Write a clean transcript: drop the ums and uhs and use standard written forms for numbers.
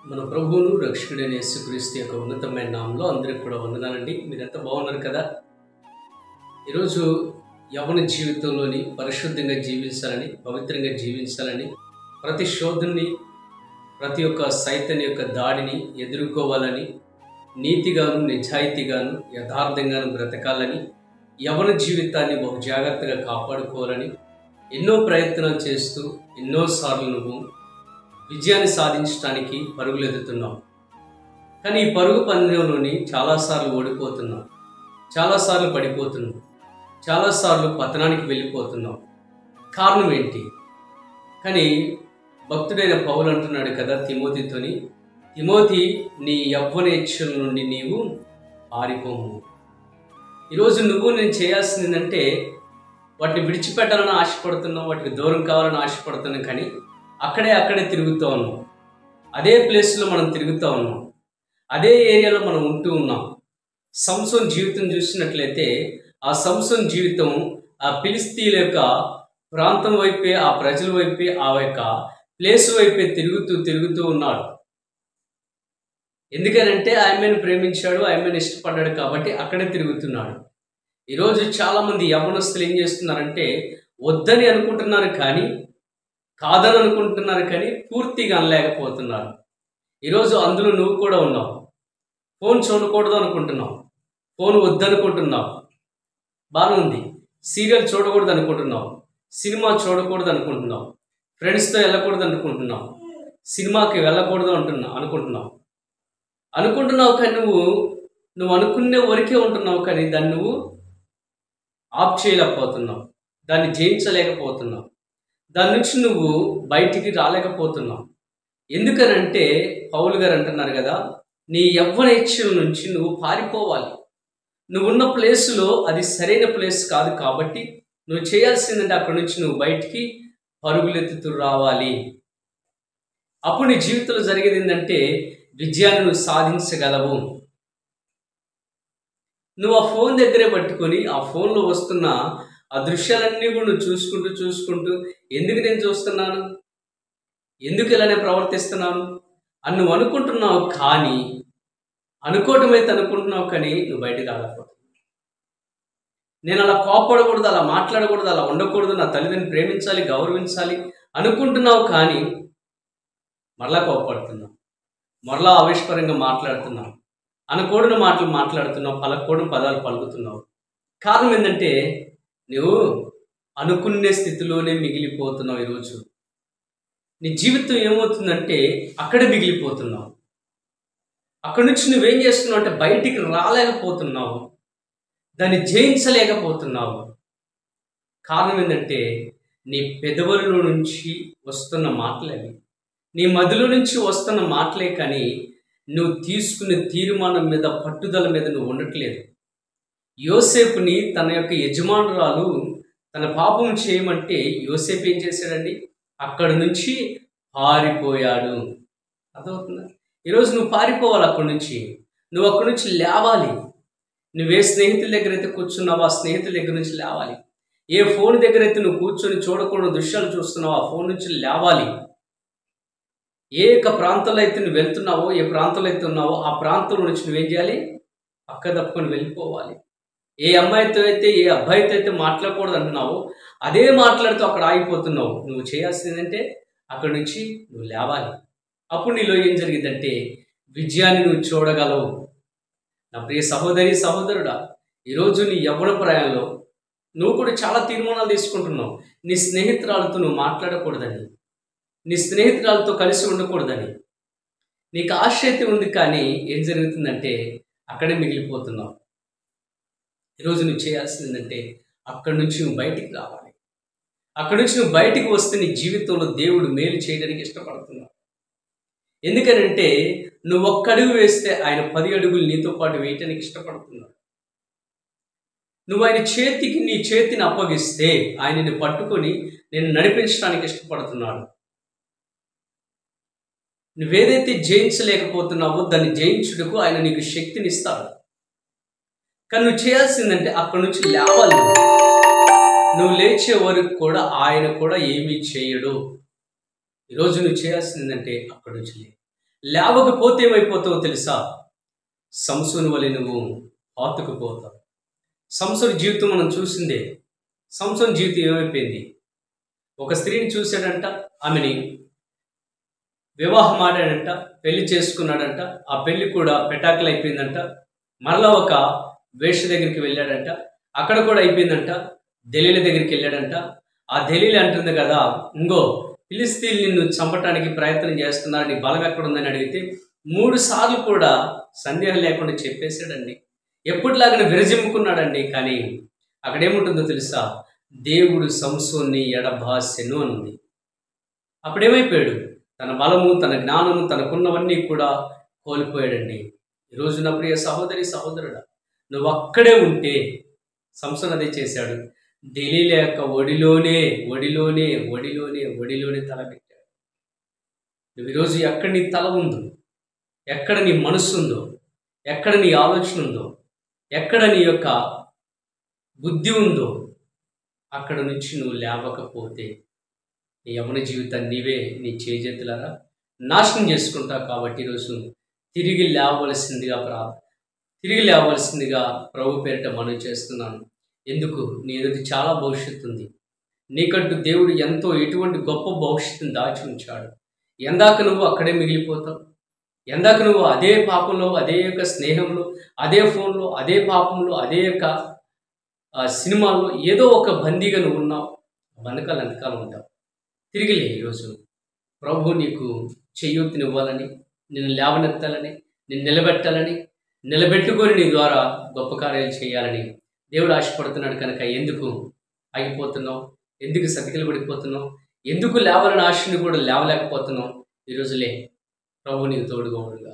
మన ప్రభువును రక్షకుడైన యేసుక్రీస్తు యొక్క ఉన్నతమైన నామంలో అందరికి కూడా వందనాలండి. మీరంతా బాగున్నారు కదా? ఈరోజు యవ్వన జీవితంలోని పరిశుద్ధంగా జీవించాలని, పవిత్రంగా జీవించాలని, ప్రతి శోధనని, ప్రతి ఒక్క సైతాన్ యొక్క దాడిని ఎదుర్కోవాలని, నీతిగాను, నిజాయితీగాను, యథార్థంగాను బ్రతకాలని, యవ్వన జీవితాన్ని బహు జాగ్రత్తగా కాపాడుకోవాలని ఎన్నో ప్రయత్నాలు చేస్తూ ఎన్నోసార్లు నువ్వు విజయాన్ని సాధించడానికి పరుగులెత్తుతున్నావు. కానీ ఈ పరుగు పందెంలోని చాలాసార్లు ఓడిపోతున్నావు, చాలాసార్లు పడిపోతున్నావు, చాలాసార్లు పతనానికి వెళ్ళిపోతున్నావు. కారణం ఏంటి? కానీ భక్తుడైన పౌలు అంటున్నాడు కదా తిమోతితోని, తిమోతి, నీ యవ్వన ఇచ్చల నుండి నీవు పారిపోము. ఈరోజు నేను చేయాల్సింది ఏంటంటే వాటిని విడిచిపెట్టాలని ఆశపడుతున్నావు, వాటికి దూరం కావాలని ఆశపడుతున్నావు. కానీ అక్కడే తిరుగుతూ ఉన్నాం. అదే ప్లేస్లో మనం తిరుగుతూ ఉన్నాం, అదే ఏరియాలో మనం ఉంటూ ఉన్నాం. సంసోన్ జీవితం చూసినట్లయితే ఆ సంసోన్ జీవితం ఆ ఫిలిస్తీన్ల యొక్క ప్రాంతం వైపే, ఆ ప్రజల వైపే, ఆ యొక్క ప్లేస్ వైపే తిరుగుతూ ఉన్నాడు. ఎందుకనంటే ఆమెను ప్రేమించాడు, ఆమెను ఇష్టపడ్డాడు కాబట్టి అక్కడే తిరుగుతున్నాడు. ఈరోజు చాలామంది యవ్వనస్తులు ఏం చేస్తున్నారంటే వద్దని అనుకుంటున్నారు కానీ, కాదని అనుకుంటున్నారు కానీ పూర్తిగా అనలేకపోతున్నారు. ఈరోజు అందులో నువ్వు కూడా ఉన్నావు. ఫోన్ చూడకూడదు అనుకుంటున్నావు, ఫోన్ వద్దనుకుంటున్నావు, బాగానే ఉంది. సీరియల్ చూడకూడదు అనుకుంటున్నావు, సినిమా చూడకూడదు అనుకుంటున్నావు, ఫ్రెండ్స్తో వెళ్ళకూడదు అనుకుంటున్నావు, సినిమాకి వెళ్ళకూడదు అనుకుంటున్నావు. కానీ నువ్వు అనుకునే వరకే ఉంటున్నావు. కానీ దాన్ని నువ్వు ఆఫ్ చేయలేకపోతున్నావు, దాన్ని జయించలేకపోతున్నావు, దాని నుంచి నువ్వు బయటికి రాలేకపోతున్నావు. ఎందుకనంటే పౌలు గారు అంటున్నారు కదా, నీ యవ్వన ఇచ్చల నుంచి నువ్వు పారిపోవాలి. నువ్వున్న ప్లేసులో అది సరైన ప్లేస్ కాదు కాబట్టి నువ్వు చేయాల్సిందంటే అక్కడి నుంచి నువ్వు బయటికి పరుగులెత్తుతూ రావాలి. అప్పుడు నీ జీవితంలో జరిగేది ఏంటంటే విజయాన్ని నువ్వు సాధించగలవు. నువ్వు ఆ ఫోన్ దగ్గరే పట్టుకొని ఆ ఫోన్లో వస్తున్న ఆ దృశ్యాలన్నీ కూడా నువ్వు చూసుకుంటూ ఎందుకు నేను చూస్తున్నాను, ఎందుకు ఇలానే ప్రవర్తిస్తున్నాను అని నువ్వు అనుకుంటున్నావు. కానీ అనుకోవటం అయితే అనుకుంటున్నావు, కానీ నువ్వు బయటికి రాలేకపోతున్నావు. నేను అలా కోపడకూడదు, అలా మాట్లాడకూడదు, అలా ఉండకూడదు, నా తల్లిదండ్రుని ప్రేమించాలి, గౌరవించాలి అనుకుంటున్నావు. కానీ మరలా కోపడుతున్నావు, మరలా ఆవేశపరంగా మాట్లాడుతున్నావు, అనకూడని మాటలు మాట్లాడుతున్నావు, పలకూడని పదాలు పలుకుతున్నావు. కారణం ఏంటంటే నువ్వు అనుకునే స్థితిలోనే మిగిలిపోతున్నావు. ఈరోజు నీ జీవితం ఏమవుతుందంటే అక్కడే మిగిలిపోతున్నావు. అక్కడి నుంచి నువ్వేం చేస్తున్నావు అంటే బయటికి రాలేకపోతున్నావు, దాన్ని జయించలేకపోతున్నావు. కారణం ఏంటంటే నీ పెదవుల నుంచి వస్తున్న మాటలే, నీ మదిలో నుంచి వస్తున్న మాటలే. కానీ నువ్వు తీసుకునే తీర్మానం మీద, పట్టుదల మీద నువ్వు ఉండట్లేదు. యోసేపుని తన యొక్క యజమానురాలు తన పాపం చేయమంటే యోసేపు ఏం చేశాడండి? అక్కడి నుంచి పారిపోయాడు. అర్థమవుతుందా? ఈరోజు నువ్వు పారిపోవాలి అక్కడి నుంచి, నువ్వు అక్కడి నుంచి లేవాలి. నువ్వే స్నేహితుల దగ్గర అయితే కూర్చున్నావు, ఆ స్నేహితుల దగ్గర నుంచి లేవాలి. ఏ ఫోన్ దగ్గర అయితే నువ్వు కూర్చొని చూడకూడదు దృశ్యాలు చూస్తున్నావు, ఆ ఫోన్ నుంచి లేవాలి. ఏ ప్రాంతంలో అయితే నువ్వు వెళ్తున్నావో, ఏ ప్రాంతంలో అయితే ఉన్నావో ఆ ప్రాంతంలో నుంచి నువ్వేం చేయాలి? పక్క తప్పుకొని వెళ్ళిపోవాలి. ఏ అమ్మాయితో అయితే, ఏ అబ్బాయితో అయితే మాట్లాడకూడదు అంటున్నావో అదే మాట్లాడుతూ అక్కడ ఆగిపోతున్నావు. నువ్వు చేయాల్సింది ఏంటంటే అక్కడి నుంచి నువ్వు లేవాలి. అప్పుడు నీలో ఏం జరిగిందంటే విజయాన్ని నువ్వు చూడగలవు. నా ప్రియ సహోదరి, సహోదరుడా, ఈరోజు నీ యవ్వన ప్రాయంలో నువ్వు కూడా చాలా తీర్మానాలు తీసుకుంటున్నావు. నీ స్నేహితురాలతో నువ్వు మాట్లాడకూడదని, నీ స్నేహితురాలతో కలిసి ఉండకూడదని. నీకు ఆశ అయితే ఉంది, కానీ ఏం జరుగుతుందంటే అక్కడే మిగిలిపోతున్నావు. ఈరోజు నువ్వు చేయాల్సింది ఏంటంటే అక్కడి నుంచి నువ్వు బయటికి రావాలి. అక్కడి నుంచి నువ్వు బయటికి వస్తే నీ జీవితంలో దేవుడు మేలు చేయడానికి ఇష్టపడుతున్నావు. ఎందుకనంటే నువ్వు ఒక్క అడుగు వేస్తే ఆయన 10 అడుగులు నీతో పాటు వేయటానికి ఇష్టపడుతున్నాడు. నువ్వు ఆయన చేతికి నీ చేతిని అప్పగిస్తే ఆయనని పట్టుకొని నేను నడిపించడానికి ఇష్టపడుతున్నాడు. నువ్వేదైతే జయించలేకపోతున్నావో దాన్ని జయించుటకు ఆయన నీకు శక్తిని ఇస్తాడు. కానీ నువ్వు చేయాల్సిందంటే అక్కడి నుంచి లేవాలి. నువ్వు లేచే వరకు కూడా ఆయన కూడా ఏమీ చేయడు. ఈరోజు నువ్వు చేయాల్సిందంటే అక్కడి నుంచి లేవకపోతే ఏమైపోతావో తెలుసా? సంసోను వలె నువ్వు పాతుకుపోతావు. సంసోను జీవితం మనం చూసిందే. సంసోను జీవితం ఏమైపోయింది? ఒక స్త్రీని చూశాడంట, ఆమెని వివాహం ఆడాడంట, పెళ్లి చేసుకున్నాడంట. ఆ పెళ్లి కూడా పెటాకులు అయిపోయిందంట. మరలా ఒక వేశ్య దగ్గరికి వెళ్ళాడంట, అక్కడ కూడా అయిపోయిందంట. దెలీల దగ్గరికి వెళ్ళాడంట. ఆ దెలీల అంటుంది కదా, ఇంగో ఫిలిస్తీన్లు నిన్ను చంపటానికి ప్రయత్నం చేస్తున్నారు, నీ బలం ఎక్కడుందని అడిగితే 3 సార్లు కూడా సందేహం లేకుండా చెప్పేశాడండి. ఎప్పటిలాగానే విరజిమ్ముకున్నాడండి. కానీ అక్కడేముంటుందో తెలుసా? దేవుడు సంసోన్ని ఎడబాసెను అని ఉంది. అప్పుడేమైపోయాడు? తన బలము, తన జ్ఞానము, తనకున్నవన్నీ కూడా కోల్పోయాడండి. ఈరోజు నా ప్రియ సహోదరి సహోదరుడా, నువ్వు అక్కడే ఉంటే సంసోను అదే చేశాడు. దెలీల యొక్క ఒడిలోనే తలపెట్టాడు. నువ్వు ఈరోజు ఎక్కడ నీ తల ఉందో, ఎక్కడ నీ మనస్సు ఉందో, ఎక్కడ నీ ఆలోచన ఉందో, ఎక్కడ నీ యొక్క బుద్ధి ఉందో, అక్కడ నుంచి నువ్వు లేవకపోతే నీ యవ్వన జీవితాన్ని నీవే నీ చేజెత్తులారా నాశనం చేసుకుంటావు. కాబట్టి ఈరోజు తిరిగి లేవవలసిందిగా ప్రభు పేరిట మనవి చేస్తున్నాను. ఎందుకు? నీ ఎదుటి చాలా భవిష్యత్తు ఉంది. నీకంటూ దేవుడు ఎటువంటి గొప్ప భవిష్యత్తుని దాచి ఉంచాడు. ఎందాక నువ్వు అక్కడే మిగిలిపోతావు? ఎందాక నువ్వు అదే పాపంలో, అదే యొక్క స్నేహంలో, అదే ఫోన్లో, అదే పాపంలో, అదే యొక్క సినిమాల్లో ఏదో ఒక బందీగా నువ్వు ఉన్నావు. బంధకాలు ఎంతకాలం ఉంటావు? తిరిగిలే. ఈరోజు ప్రభు నీకు చేయూతనివ్వాలని, నిన్ను లేవనెత్తాలని, నిన్ను నిలబెట్టుకొని నీ ద్వారా గొప్ప కార్యాలు చేయాలని దేవుడు ఆశపడుతున్నాడు. కనుక ఎందుకు ఆగిపోతున్నావు? ఎందుకు సతికిలు పడిపోతున్నావు? ఎందుకు లేవాలని ఆశని కూడా లేవలేకపోతున్నావు? ఈరోజులే. ప్రభు నీకు తోడుగా ఉండుగా.